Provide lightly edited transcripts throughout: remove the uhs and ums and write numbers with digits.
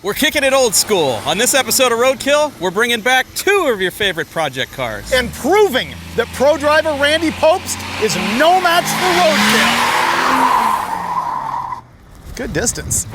We're kicking it old school. On this episode of Roadkill, we're bringing back two of your favorite project cars. And proving that pro driver Randy Pobst is no match for Roadkill. Good distance.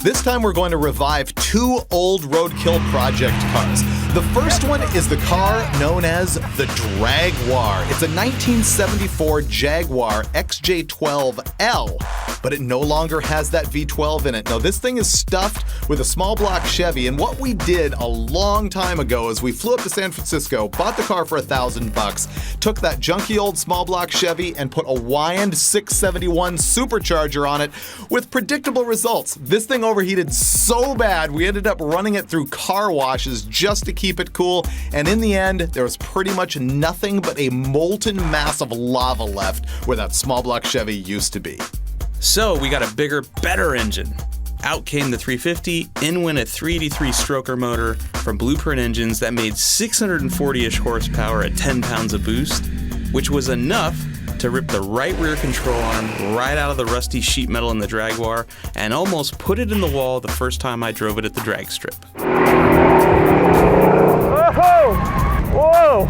This time we're going to revive two old Roadkill project cars. The first one is the car known as the Draguar. It's a 1974 Jaguar XJ12L, but it no longer has that V12 in it. No, this thing is stuffed with a small block Chevy, and what we did a long time ago is we flew up to San Francisco, bought the car for $1,000, took that junky old small block Chevy and put a Wyand 671 supercharger on it with predictable results. This thing overheated so bad, we ended up running it through car washes just to keep it cool, and in the end, there was pretty much nothing but a molten mass of lava left where that small block Chevy used to be. So we got a bigger, better engine. Out came the 350, in went a 383 stroker motor from Blueprint Engines that made 640-ish horsepower at 10 pounds of boost, which was enough to rip the right rear control arm right out of the rusty sheet metal in the Draguar and almost put it in the wall the first time I drove it at the drag strip. Whoa! Whoa!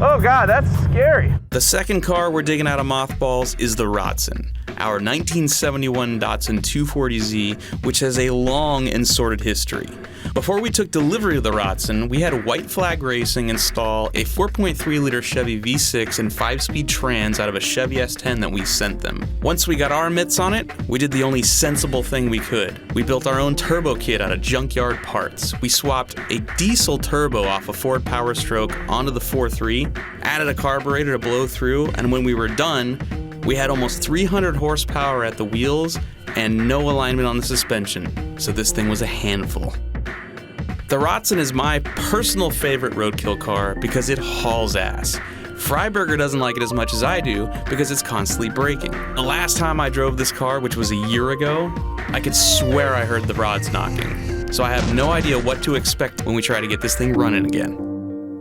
Oh God, that's scary. The second car we're digging out of mothballs is the Datsun, our 1971 Datsun 240Z, which has a long and sordid history. Before we took delivery of the Datsun, we had White Flag Racing install a 4.3-liter Chevy V6 and 5-speed trans out of a Chevy S10 that we sent them. Once we got our mitts on it, we did the only sensible thing we could. We built our own turbo kit out of junkyard parts. We swapped a diesel turbo off a Ford Power Stroke onto the 4.3, added a carburetor to blow through, and when we were done, we had almost 300 horsepower at the wheels and no alignment on the suspension, so this thing was a handful. The Datsun is my personal favorite Roadkill car because it hauls ass. Freiberger doesn't like it as much as I do because it's constantly braking. The last time I drove this car, which was a year ago, I could swear I heard the rods knocking. So I have no idea what to expect when we try to get this thing running again.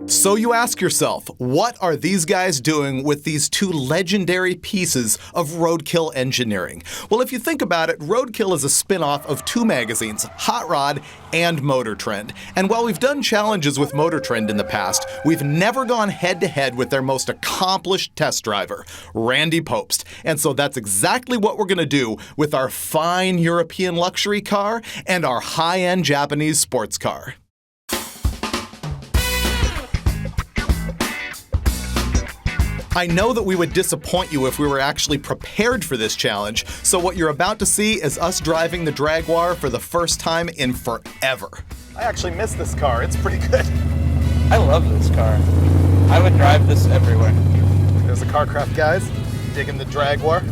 So you ask yourself, what are these guys doing with these two legendary pieces of Roadkill engineering? Well, if you think about it, Roadkill is a spin-off of two magazines, Hot Rod and Motor Trend. And while we've done challenges with Motor Trend in the past, we've never gone head-to-head with their most accomplished test driver, Randy Pobst. And so that's exactly what we're going to do with our fine European luxury car and our high-end Japanese sports car. I know that we would disappoint you if we were actually prepared for this challenge, so what you're about to see is us driving the Draguar for the first time in forever. I actually miss this car. It's pretty good. I love this car. I would drive this everywhere. There's the Carcraft guys digging the Draguar.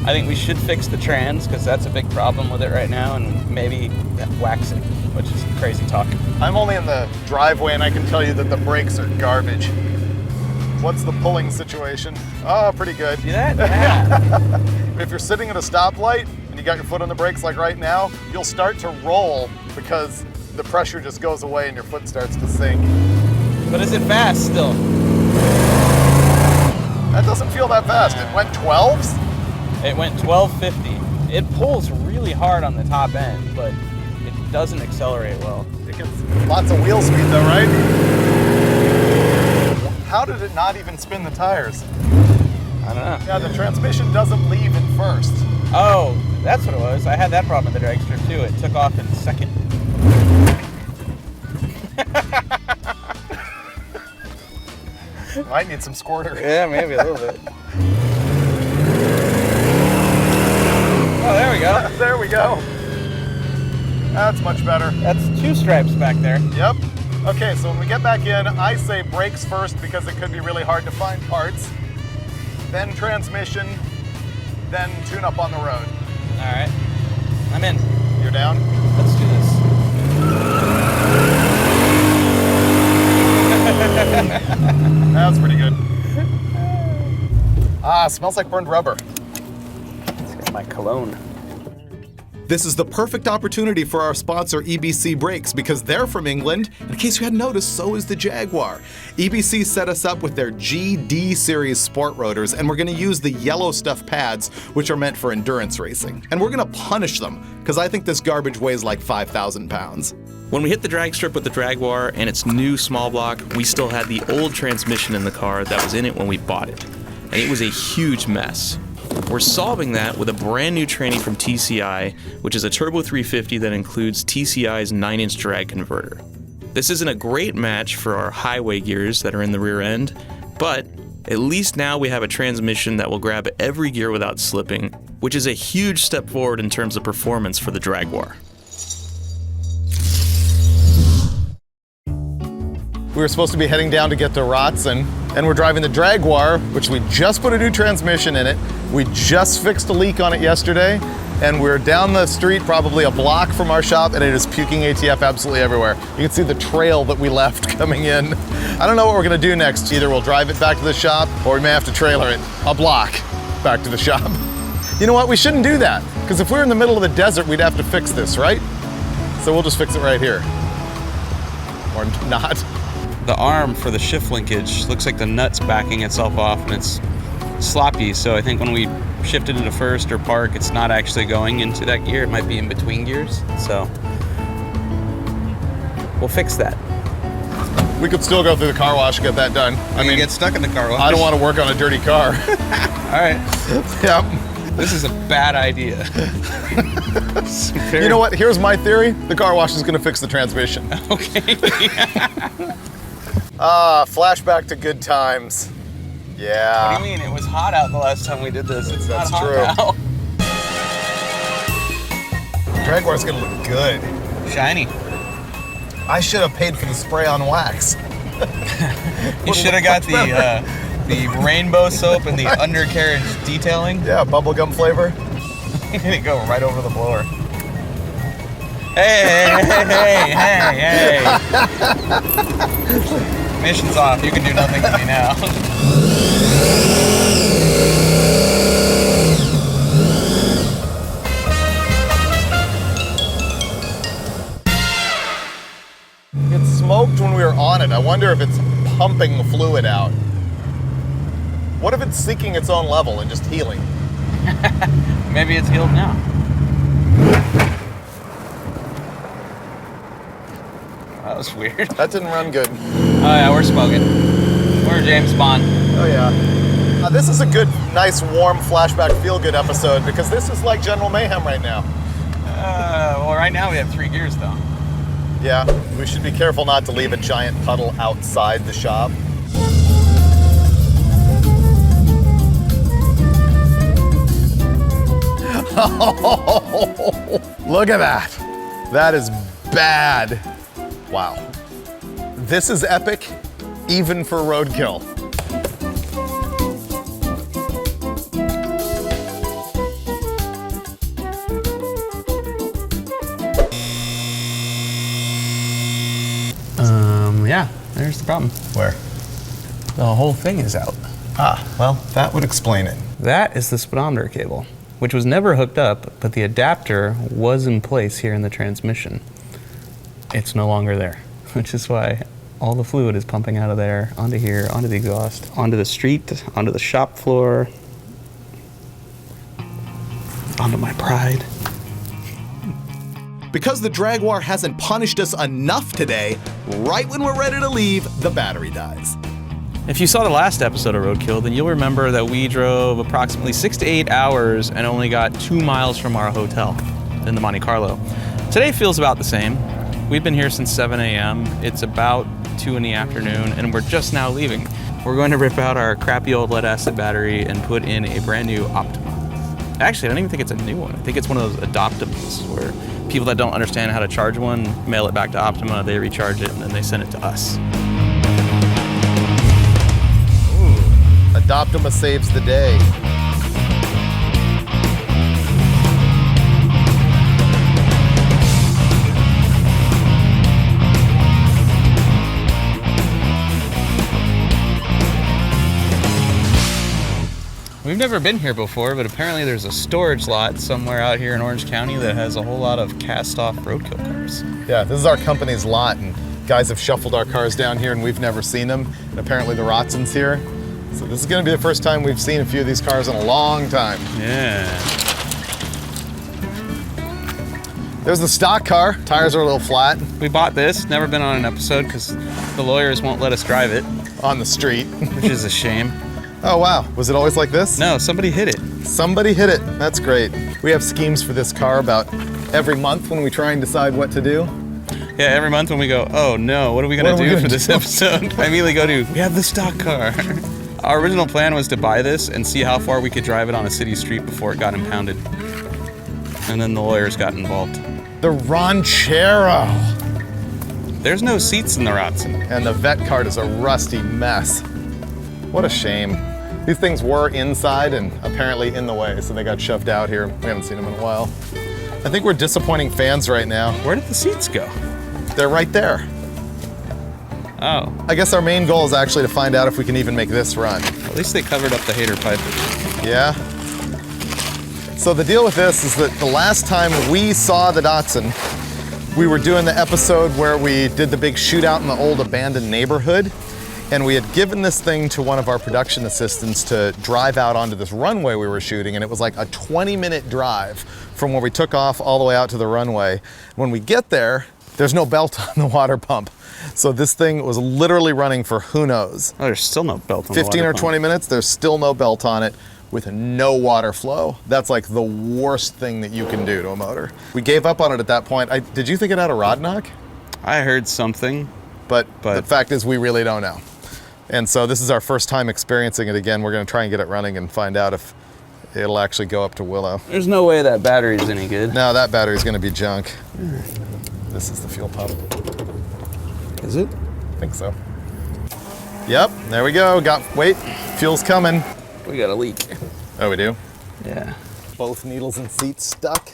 I think we should fix the trans because that's a big problem with it right now, and maybe wax it, which is crazy talk. I'm only in the driveway and I can tell you that the brakes are garbage. What's the pulling situation? Oh, pretty good. See that? Yeah. If you're sitting at a stoplight and you got your foot on the brakes like right now, you'll start to roll because the pressure just goes away and your foot starts to sink. But is it fast still? That doesn't feel that fast. It went 12s? It went 1250. It pulls really hard on the top end, but it doesn't accelerate well. It gets lots of wheel speed though, right? How did it not even spin the tires? I don't know. Yeah, the transmission doesn't leave in first. Oh, that's what it was. I had that problem at the drag strip too. It took off in second. Might need some squirter. Yeah, maybe a little bit. Oh, there we go. There we go. That's much better. That's two stripes back there. Yep. Okay, so when we get back in, I say brakes first because it could be really hard to find parts. Then transmission, then tune up on the road. All right. I'm in. You're down? Let's do this. That's pretty good. Ah, smells like burned rubber. My cologne. This is the perfect opportunity for our sponsor EBC Brakes because they're from England. In case you hadn't noticed, so is the Jaguar. EBC set us up with their GD series sport rotors, and we're gonna use the yellow stuff pads, which are meant for endurance racing. And we're gonna punish them, because I think this garbage weighs like 5,000 pounds. When we hit the drag strip with the Draguar and its new small block, we still had the old transmission in the car that was in it when we bought it. And it was a huge mess. We're solving that with a brand new tranny from TCI, which is a Turbo 350 that includes TCI's 9-inch drag converter. This isn't a great match for our highway gears that are in the rear end, but at least now we have a transmission that will grab every gear without slipping, which is a huge step forward in terms of performance for the Draguar. We were supposed to be heading down to get to Rotson, and we're driving the Draguar, which we just put a new transmission in it. We just fixed a leak on it yesterday, and we're down the street probably a block from our shop, and it is puking ATF absolutely everywhere. You can see the trail that we left coming in. I don't know what we're gonna do next. Either we'll drive it back to the shop, or we may have to trailer it a block back to the shop. You know what, we shouldn't do that, because if we're in the middle of the desert, we'd have to fix this, right? So we'll just fix it right here. Or not. The arm for the shift linkage looks like the nut's backing itself off and it's sloppy, so I think when we shift it into first or park, it's not actually going into that gear. It might be in between gears, so we'll fix that. We could still go through the car wash and get that done. I mean, get stuck in the car wash. I don't want to work on a dirty car. All right. Yep. This is a bad idea. You know what? Here's my theory. The car wash is going to fix the transmission. Okay. Flashback to good times. Yeah. What do you mean? It was hot out the last time we did this. It's That's not true. hot now. Draguar's going to look good. Shiny. I should have paid for the spray on wax. You should have got the rainbow soap and the undercarriage detailing. Yeah, bubblegum flavor. You're gonna go right over the blower. Hey. Mission's off. You can do nothing to me now. It smoked when we were on it. I wonder if it's pumping the fluid out. What if it's seeking its own level and just healing? Maybe it's healed now. That was weird. That didn't run good. Oh yeah, we're smoking. We're James Bond. Oh yeah. This is a good, nice, warm flashback feel-good episode because this is like General Mayhem right now. Well, right now we have 3 gears though. Yeah, we should be careful not to leave a giant puddle outside the shop. Look at that. That is bad. Wow. This is epic, even for Roadkill. Yeah, there's the problem. Where? The whole thing is out. Ah, well, that would explain it. That is the speedometer cable, which was never hooked up, but the adapter was in place here in the transmission. It's no longer there, which is why all the fluid is pumping out of there, onto here, onto the exhaust, onto the street, onto the shop floor, onto my pride. Because the Draguar hasn't punished us enough today, right when we're ready to leave, the battery dies. If you saw the last episode of Roadkill, then you'll remember that we drove approximately 6 to 8 hours and only got 2 miles from our hotel in the Monte Carlo. Today feels about the same. We've been here since 7 a.m. It's about 2 in the afternoon, and we're just now leaving. We're going to rip out our crappy old lead-acid battery and put in a brand new Optima. Actually, I don't even think it's a new one. I think it's one of those Adoptimas where people that don't understand how to charge one mail it back to Optima, they recharge it, and then they send it to us. Adoptima saves the day. We've never been here before, but apparently there's a storage lot somewhere out here in Orange County that has a whole lot of cast-off Roadkill cars. Yeah, this is our company's lot, and guys have shuffled our cars down here, and we've never seen them. And apparently the Rotson's here. So this is going to be the first time we've seen a few of these cars in a long time. Yeah. There's the stock car. Tires are a little flat. We bought this, never been on an episode because the lawyers won't let us drive it, On the street. which is a shame. Oh, wow. Was it always like this? No, somebody hit it. Somebody hit it. That's great. We have schemes for this car about every month when we try and decide what to do. Yeah, every month when we go, oh no, what are we gonna What are we do gonna for this do? episode? I immediately go to, we have the stock car. Our original plan was to buy this and see how far we could drive it on a city street before it got impounded. And then the lawyers got involved. The Ranchero. There's no seats in the Rotson. And the vet cart is a rusty mess. What a shame. These things were inside and apparently in the way, so they got shoved out here. We haven't seen them in a while. I think we're disappointing fans right now. Where did the seats go? They're right there. Oh, I guess our main goal is actually to find out if we can even make this run. at least they covered up the hater pipe. Yeah? So the deal with this is that the last time we saw the Datsun, we were doing the episode where we did the big shootout in the old abandoned neighborhood. And we had given this thing to one of our production assistants to drive out onto this runway we were shooting, and it was like a 20-minute drive from where we took off all the way out to the runway. When we get there, there's no belt on the water pump. So this thing was literally running for who knows. Oh, there's still no belt on 15 the or water 20 minutes, there's still no belt on it with no water flow. That's like the worst thing that you can do to a motor. We gave up on it at that point. Did you think it had a rod knock? I heard something. But the fact is we really don't know. And so this is our first time experiencing it again. We're gonna try and get it running and find out if it'll actually go up to Willow. There's no way that battery's any good. No, that battery's gonna be junk. This is the fuel pump. Is it? I think so. Yep, there we go. Wait, fuel's coming. We got a leak. Oh, we do? Yeah. Both needles and seats stuck.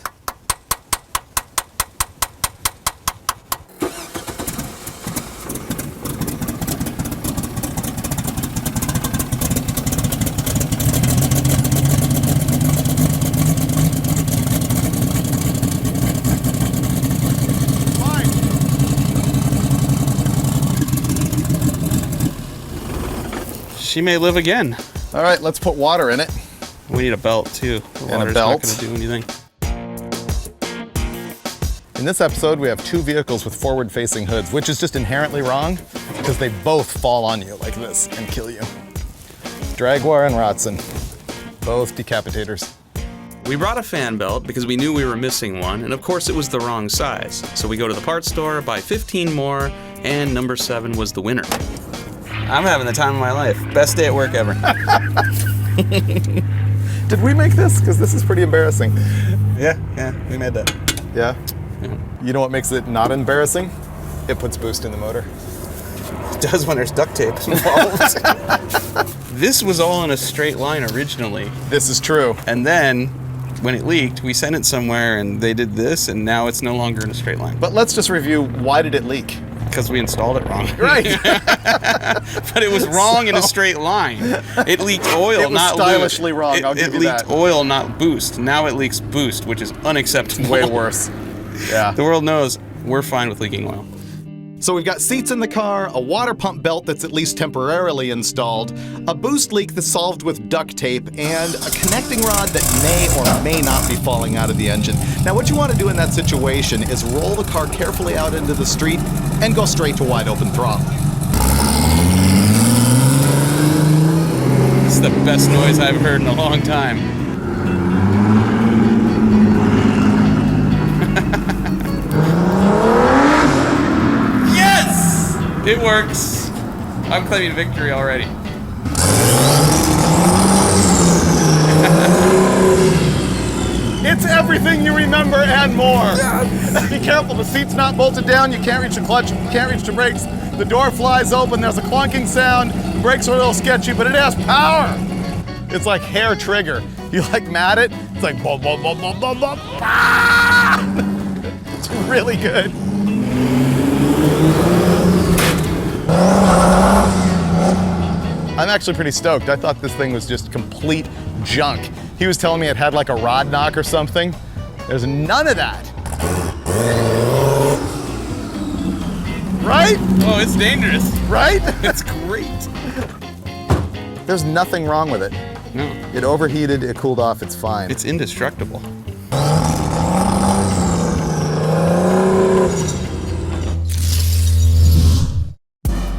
She may live again. All right, let's put water in it. We need a belt too. The And a water's belt. not gonna do anything. In this episode, we have two vehicles with forward-facing hoods, which is just inherently wrong because they both fall on you like this and kill you. Draguar and Rotson, both decapitators. We brought a fan belt because we knew we were missing one, and of course it was the wrong size. So we go to the parts store, buy 15 more, and number 7 was the winner. I'm having the time of my life. Best day at work ever. Did we make this? Because this is pretty embarrassing. Yeah, we made that. Yeah? Yeah. You know what makes it not embarrassing? It puts boost in the motor. It does when there's duct tape involved. This was all in a straight line originally. This is true. And then, when it leaked, we sent it somewhere and they did this, and now it's no longer in a straight line. But let's just review, why did it leak? Because we installed it wrong. Right. But it was wrong in a straight line. It leaked oil, It was not stylishly lube. wrong, I'll give you leaked that. oil, not boost. Now it leaks boost, which is unacceptable. Way worse. Yeah. The world knows we're fine with leaking oil. So we've got seats in the car, a water pump belt that's at least temporarily installed, a boost leak that's solved with duct tape, and a connecting rod that may or may not be falling out of the engine. Now what you want to do in that situation is roll the car carefully out into the street and go straight to wide open throttle. It's the best noise I've heard in a long time. Yes! It works. I'm claiming victory already. It's everything you remember and more. Be careful, the seat's not bolted down, you can't reach the clutch, you can't reach the brakes. The door flies open, there's a clunking sound, the brakes are a little sketchy, but it has power. It's like hair trigger. You like mat it, it's like boom, boom, boom, boom, boom, boom. Ah! It's really good. I'm actually pretty stoked. I thought this thing was just complete junk. He was telling me it had like a rod knock or something. There's none of that. Right? Oh, it's dangerous. Right? It's great. There's nothing wrong with it. No, It overheated, it cooled off, it's fine. it's indestructible.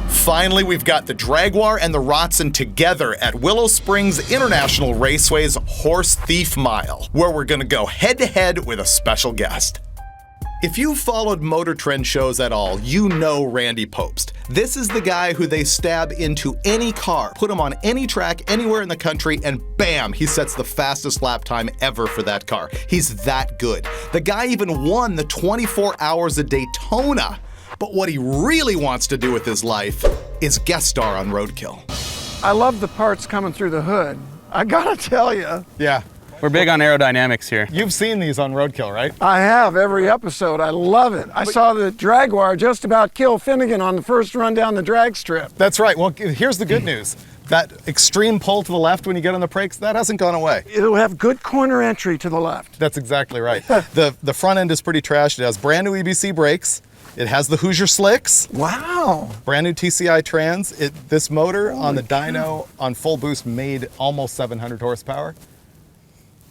Finally, we've got the Draguar and the Rotson together at Willow Springs International Raceway's Horse Thief Mile, where we're gonna go head-to-head with a special guest. If you've followed Motor Trend shows at all, you know Randy Pobst. This is the guy who they stab into any car, put him on any track anywhere in the country, and bam, he sets the fastest lap time ever for that car. He's that good. The guy even won the 24 Hours of Daytona. But what he really wants to do with his life is guest star on Roadkill. I love the parts coming through the hood. I gotta tell you, Yeah, We're big on aerodynamics here. you've seen these on Roadkill, right? I have every episode. I love it. I saw the Draguar just about kill Finnegan on the first run down the drag strip. That's right. Well, here's the good news. That extreme pull to the left when you get on the brakes, that hasn't gone away. It'll have good corner entry to the left. That's exactly right. The front end is pretty trashed. It has brand new EBC brakes. It has the Hoosier slicks, Wow. brand new TCI trans. This motor on the dyno on full boost made almost 700 horsepower.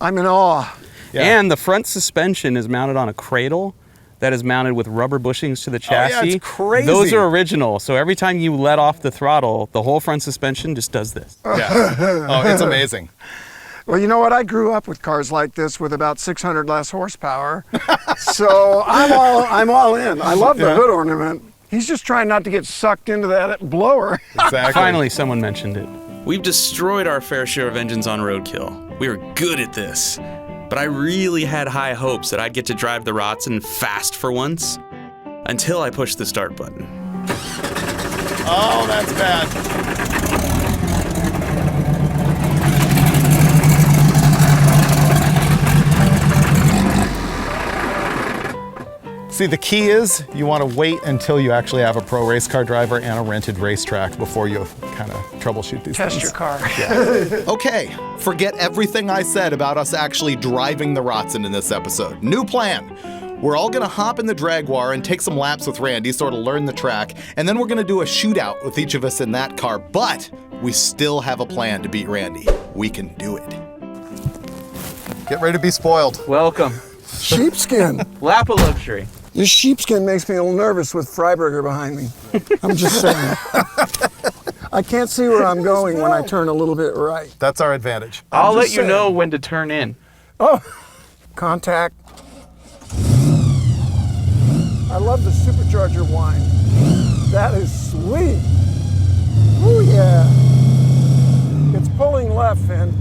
I'm in awe. Yeah. And the front suspension is mounted on a cradle that is mounted with rubber bushings to the chassis. yeah, it's crazy. Those are original. So every time you let off the throttle, the whole front suspension just does this. Yeah. Oh, it's amazing. Well, you know what? I grew up with cars like this with about 600 less horsepower. So I'm all in. I love the hood ornament. He's just trying not to get sucked into that blower. Exactly. Finally, someone mentioned it. We've destroyed our fair share of engines on Roadkill. We are good at this. But I really had high hopes that I'd get to drive the Rotson fast for once, until I pushed the start button. Oh, that's bad. See, the key is you want to wait until you actually have a pro race car driver and a rented racetrack before you kind of troubleshoot these Test things. your car. Okay, forget everything I said about us actually driving the Rotson in this episode. New plan. We're all gonna hop in the Draguar and take some laps with Randy, sort of learn the track, and then we're gonna do a shootout with each of us in that car, but we still have a plan to beat Randy. We can do it. Get ready to be spoiled. Welcome. Sheepskin. Lap of luxury. This sheepskin makes me a little nervous with Freiberger behind me. I'm just saying. I can't see where I'm going when I turn a little bit right. That's our advantage. I'll let just you saying. know when to turn in. Oh, contact. I love the supercharger whine. That is sweet. Oh yeah. It's pulling left, Finn.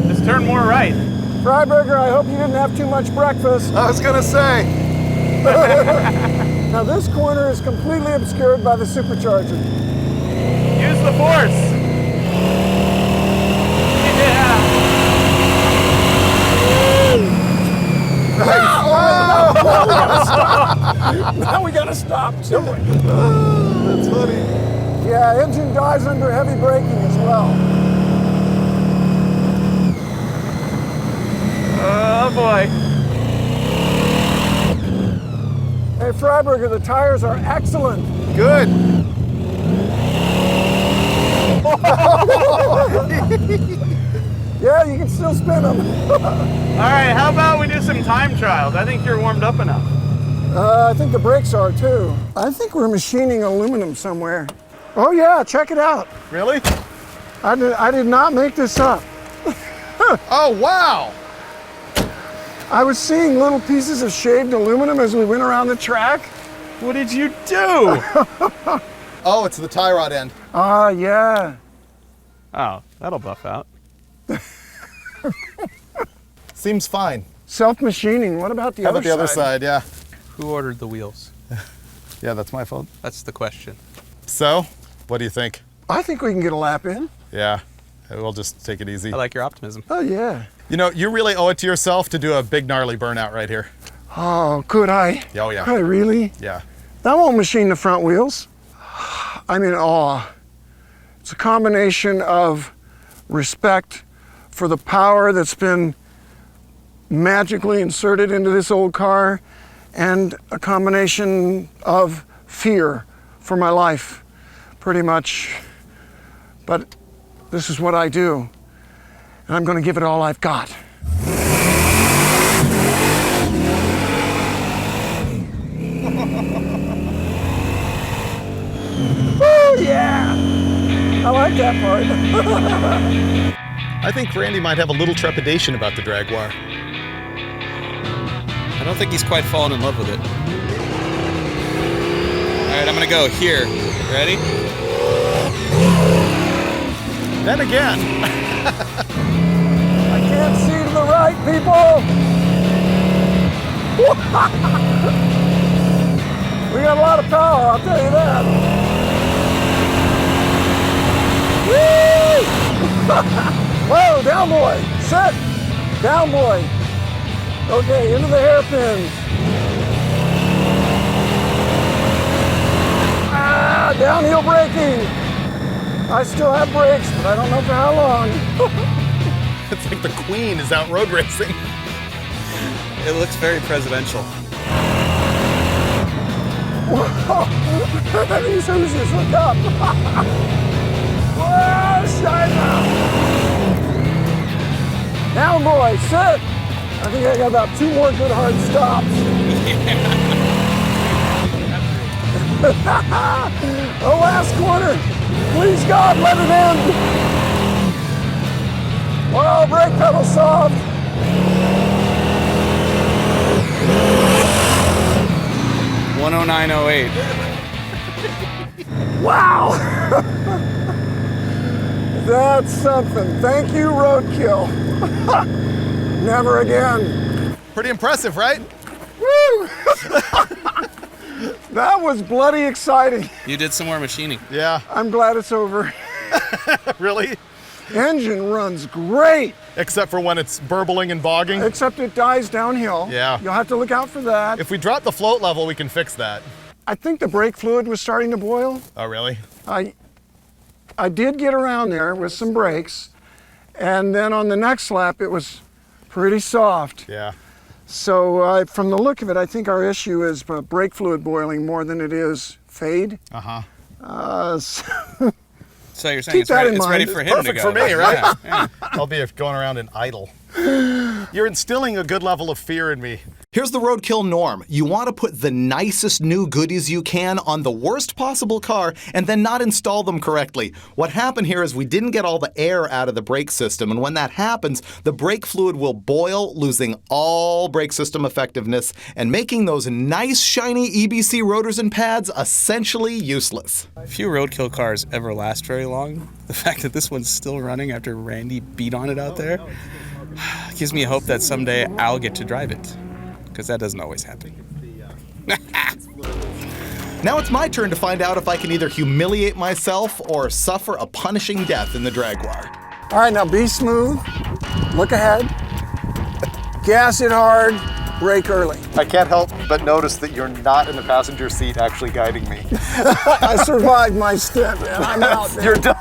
Just turn more right. Freiberger, I hope you didn't have too much breakfast. I was gonna say. Now this corner is completely obscured by the supercharger. Use the force. Yeah. Now we gotta stop. That's funny. Yeah, engine dies under heavy braking as well. Oh boy. Hey Freiberger, the tires are excellent. Good. Yeah, you can still spin them. All right, how about we do some time trials? I think you're warmed up enough. I think the brakes are too. I think we're machining aluminum somewhere. Oh yeah, check it out. Really? I did not make this up. Oh, wow. I was seeing little pieces of shaved aluminum as we went around the track. What did you do? Oh, it's the tie rod end. Ah, yeah. Oh, that'll buff out. Seems fine. Self-machining. What about the How other about the other side? Yeah. Who ordered the wheels? Yeah, that's my fault. That's the question. So, what do you think? I think we can get a lap in. Yeah, we'll just take it easy. I like your optimism. Oh, yeah. You know, you really owe it to yourself to do a big gnarly burnout right here. Oh, could I? Oh, yeah. Could I really? Yeah. That won't machine the front wheels. I'm in awe. It's a combination of respect for the power that's been magically inserted into this old car, and a combination of fear for my life, pretty much. But this is what I do, and I'm going to give it all I've got. Oh yeah! I like that part. I think Randy might have a little trepidation about the Draguar. I don't think he's quite fallen in love with it. All right, I'm gonna go here. Ready? Then again. I can't see to the right, people! We got a lot of power, I'll tell you that. Woo! Whoa, down boy, sit, down boy. Okay, into the hairpin. Ah, downhill braking. I still have brakes, but I don't know for how long. It's like the Queen is out road racing. It looks very presidential. These Hoosiers, look up. Whoa, China. Down boy, sit. I think I got about 2 more good hard stops. Oh, last corner. Please God, let it end. Well, brake pedal soft. .10908. Wow. That's something. Thank you, Roadkill. Never again. Pretty impressive, right? Woo! That was bloody exciting. You did some more machining. Yeah. I'm glad it's over. Really? Engine runs great, Except for when it's burbling and bogging. except it dies downhill. Yeah. You'll have to look out for that. If we drop the float level, we can fix that. I think the brake fluid was starting to boil. Oh, really? I did get around there with some brakes, and then on the next lap it was pretty soft. Yeah. So from the look of it, I think our issue is brake fluid boiling more than it is fade. Uh-huh. So you're saying Keep that in it's ready mind. for him Perfect to go. for me, right? Yeah, yeah. I'll be going around in idle. You're instilling a good level of fear in me. Here's the Roadkill norm. You want to put the nicest new goodies you can on the worst possible car and then not install them correctly. What happened here is we didn't get all the air out of the brake system, and when that happens, the brake fluid will boil, losing all brake system effectiveness and making those nice shiny EBC rotors and pads essentially useless. Few Roadkill cars ever last very long. The fact that this one's still running after Randy beat on it out there gives me hope that someday I'll get to drive it. Because that doesn't always happen. Now it's my turn to find out if I can either humiliate myself or suffer a punishing death in the Draguar. All right, now be smooth, look ahead, gas it hard, brake early. I can't help but notice that you're not in the passenger seat actually guiding me. I survived my stint, and I'm out there. You're done.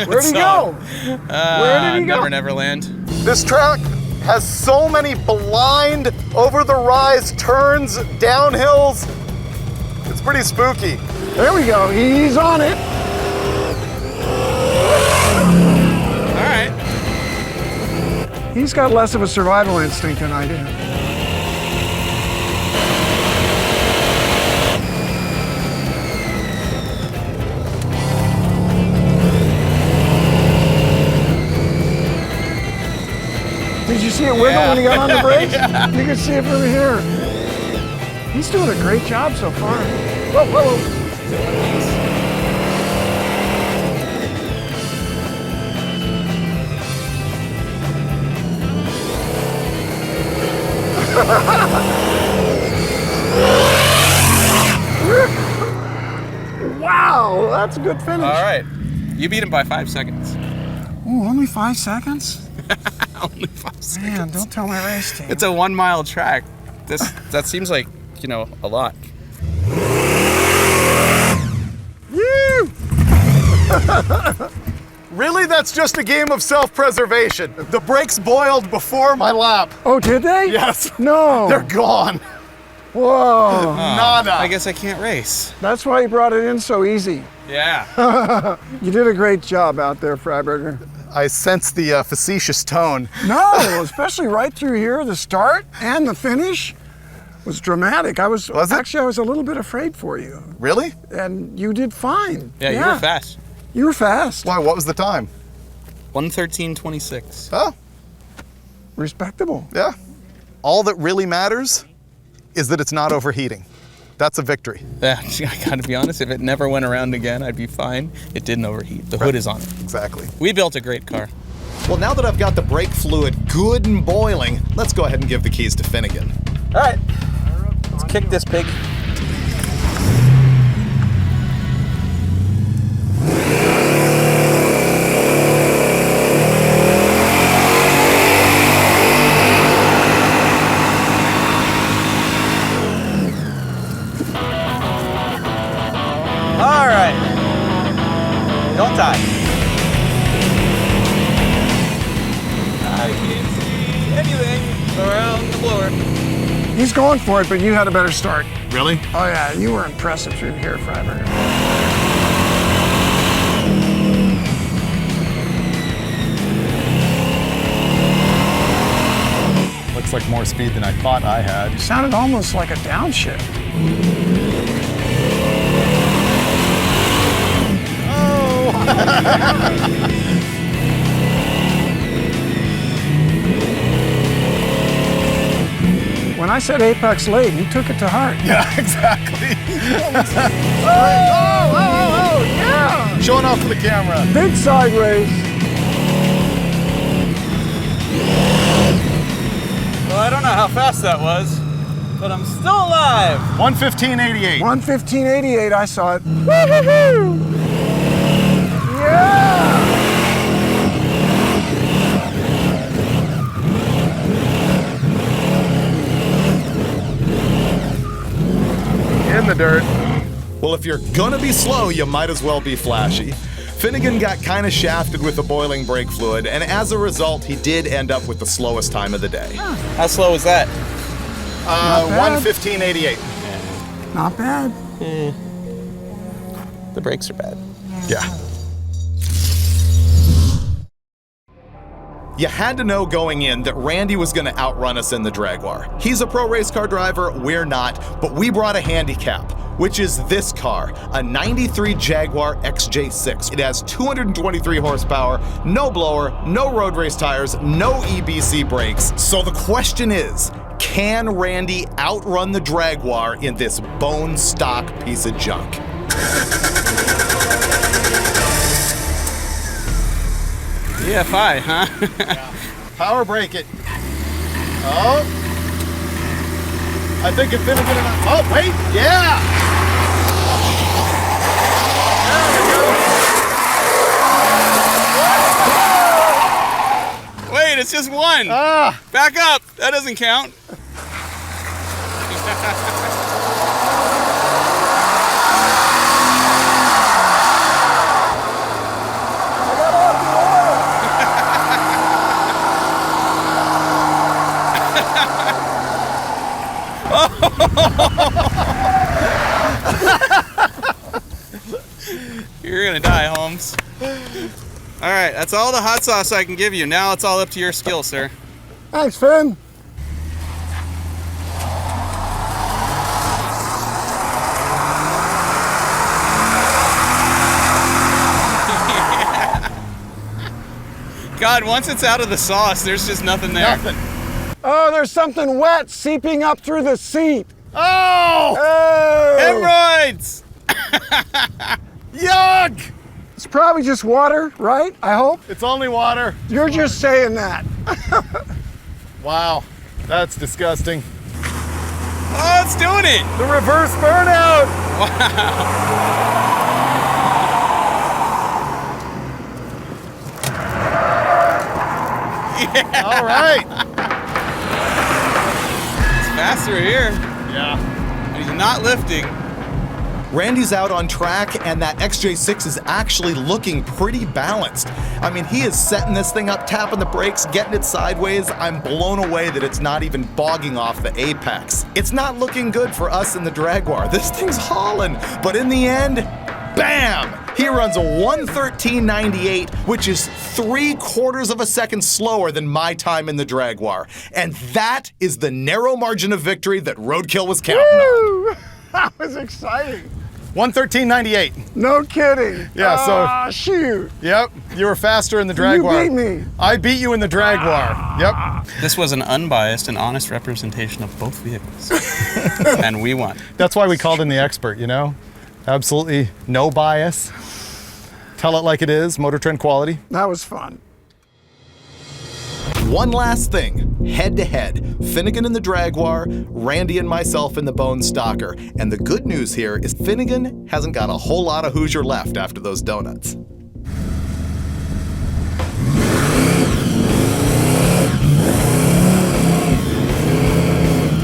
Where'd he go? Where did he go? Never Neverland. This track has so many blind, over-the-rise turns, downhills. It's pretty spooky. There we go. He's on it. All right. He's got less of a survival instinct than I do. Did you see it wiggle when he got on the brakes? Yeah. You can see it from here. He's doing a great job so far. Whoa, whoa, whoa. Wow, that's a good finish. All right. You beat him by 5 seconds. Ooh, only 5 seconds? Only 5 seconds. Man, don't tell my race team. It's a 1 mile track. That seems like, a lot. Woo! Really? That's just a game of self-preservation. The brakes boiled before my lap. Oh, did they? Yes. No. They're gone. Whoa. Nada. I guess I can't race. That's why you brought it in so easy. Yeah. You did a great job out there, Freiberger. I sense the facetious tone. No, especially right through here, the start and the finish was dramatic. Was it? Actually, I was a little bit afraid for you. Really? And you did fine. Yeah, you were fast. You were fast. Why? What was the time? 1:13:26. Oh, Respectable. yeah. All that really matters is that it's not overheating. That's a victory. Yeah, I gotta be honest, if it never went around again, I'd be fine. It didn't overheat. The hood is on it. Exactly. We built a great car. Well, now that I've got the brake fluid good and boiling, let's go ahead and give the keys to Finnegan. All right, let's kick this pig. All right, don't die. I can't see anything around the blower. He's going for it, but you had a better start. Really? Oh yeah, you were impressive through here, Freiberger. Looks like more speed than I thought I had. You sounded almost like a downshift. When I said apex late, you took it to heart. Yeah, exactly. Oh, yeah! Showing off to the camera. Big side race. Well, I don't know how fast that was, but I'm still alive. 1:15:88. 1:15:88, I saw it. Woo-hoo-hoo! Yeah! In the dirt. Well, if you're gonna be slow, you might as well be flashy. Finnegan got kind of shafted with the boiling brake fluid, and as a result, he did end up with the slowest time of the day. How slow was that? bad. 1:15:88. Not bad. The brakes are bad. Yeah. You had to know going in that Randy was going to outrun us in the Draguar. He's a pro race car driver, we're not, but we brought a handicap, which is this car, a 93 Jaguar XJ6. It has 223 horsepower, no blower, no road race tires, no EBC brakes. So the question is, can Randy outrun the Draguar in this bone stock piece of junk? EFI, huh? Power brake it. Oh. I think it's Finnegan enough. Oh, wait. Yeah. Wait, it's just one. Ah. Back up. That doesn't count. You're gonna die, Holmes. All right, that's all the hot sauce I can give you. Now it's all up to your skill, sir. Thanks, Finn. God, once it's out of the sauce, there's just nothing there. Nothing. Oh, there's something wet seeping up through the seat. Oh. Oh! Hemorrhoids! Yuck. It's probably just water, right? I hope. It's only water. You're just saying that. Wow. That's disgusting. Oh, it's doing it! The reverse burnout. All right. It's faster here. Yeah. And he's not lifting. Randy's out on track, and that XJ6 is actually looking pretty balanced. I mean, he is setting this thing up, tapping the brakes, getting it sideways. I'm blown away that it's not even bogging off the apex. It's not looking good for us in the Draguar. This thing's hauling, but in the end, bam! He runs a 1:13.98, which is 3/4 of a second slower than my time in the Draguar. And that is the narrow margin of victory that Roadkill was counting on. Woo! That was exciting. 1:13.98. No kidding. Yeah, so- shoot. Yep, you were faster in the Draguar. You beat me. I beat you in the Draguar. Yep. This was an unbiased and honest representation of both vehicles. And we won. That's why we called in the expert, you know? Absolutely no bias. Tell it like it is, Motor Trend quality. That was fun. One last thing, head to head. Finnegan in the Draguar, Randy and myself in the Bone Stalker. And the good news here is Finnegan hasn't got a whole lot of Hoosier left after those donuts.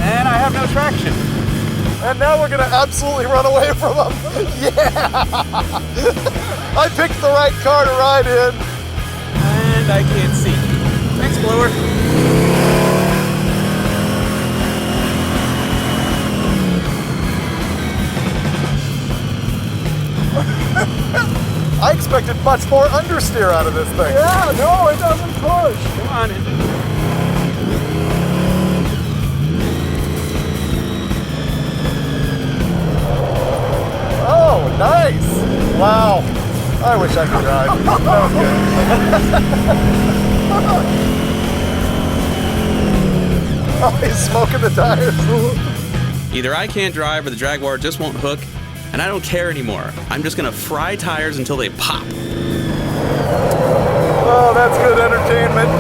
And I have no traction. And now we're gonna absolutely run away from him. Yeah! I picked the right car to ride in. And I can't see. Thanks, blower. I expected much more understeer out of this thing. Yeah, no, it doesn't push. Come on. Oh, nice! Wow. I wish I could drive. That was good. Oh, he's smoking the tires. Either I can't drive or the Draguar just won't hook, and I don't care anymore. I'm just gonna fry tires until they pop. Oh, that's good entertainment.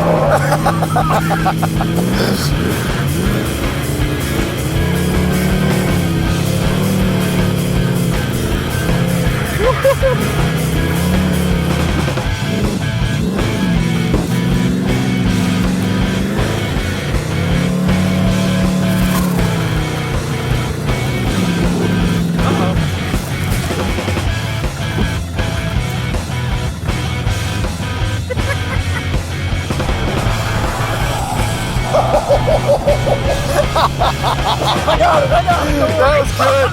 That was good.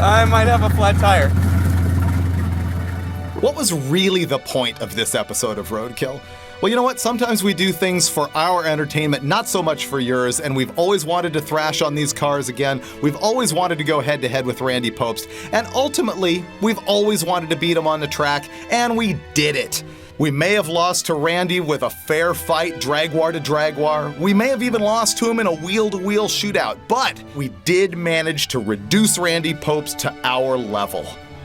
I might have a flat tire. What was really the point of this episode of Roadkill? Well, you know what? Sometimes we do things for our entertainment, not so much for yours, and we've always wanted to thrash on these cars again. We've always wanted to go head-to-head with Randy Pobst, and ultimately, we've always wanted to beat him on the track, and we did it. We may have lost to Randy with a fair fight, Draguar to Draguar. We may have even lost to him in a wheel-to-wheel shootout, but we did manage to reduce Randy Pobst to our level.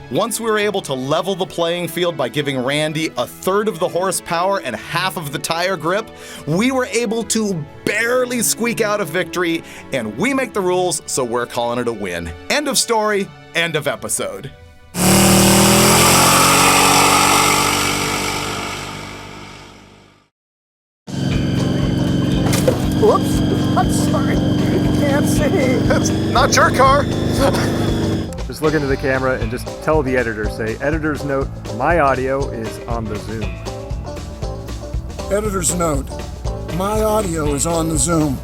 Once we were able to level the playing field by giving Randy 1/3 of the horsepower and 1/2 of the tire grip, we were able to barely squeak out a victory, and we make the rules, so we're calling it a win. End of story, end of episode. Whoops, I'm sorry. Can't see. That's not your car. Just look into the camera and just tell the editor, say, editor's note, my audio is on the Zoom. Editor's note, my audio is on the Zoom.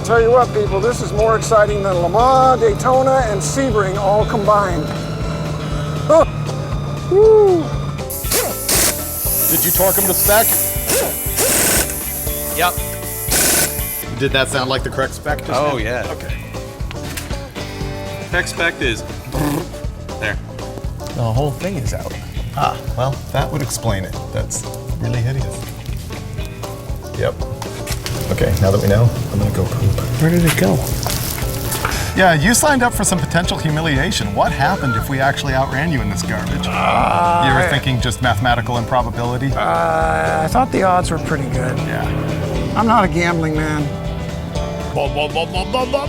Tell you what, people, this is more exciting than Le Mans, Daytona, and Sebring all combined. Huh. Woo. Did you torque him to spec? Yep. Did that sound like the correct spec? just Oh, now? yeah. Okay. Tech spec is there. The whole thing is out. Ah, well, that would explain it. That's really hideous. Yep. Okay, now that we know, I'm gonna go poop. Where did it go? Yeah, you signed up for some potential humiliation. What happened if we actually outran you in this garbage? You were thinking just mathematical improbability? I thought the odds were pretty good. Yeah. I'm not a gambling man. Blah, blah, blah, blah, blah, blah.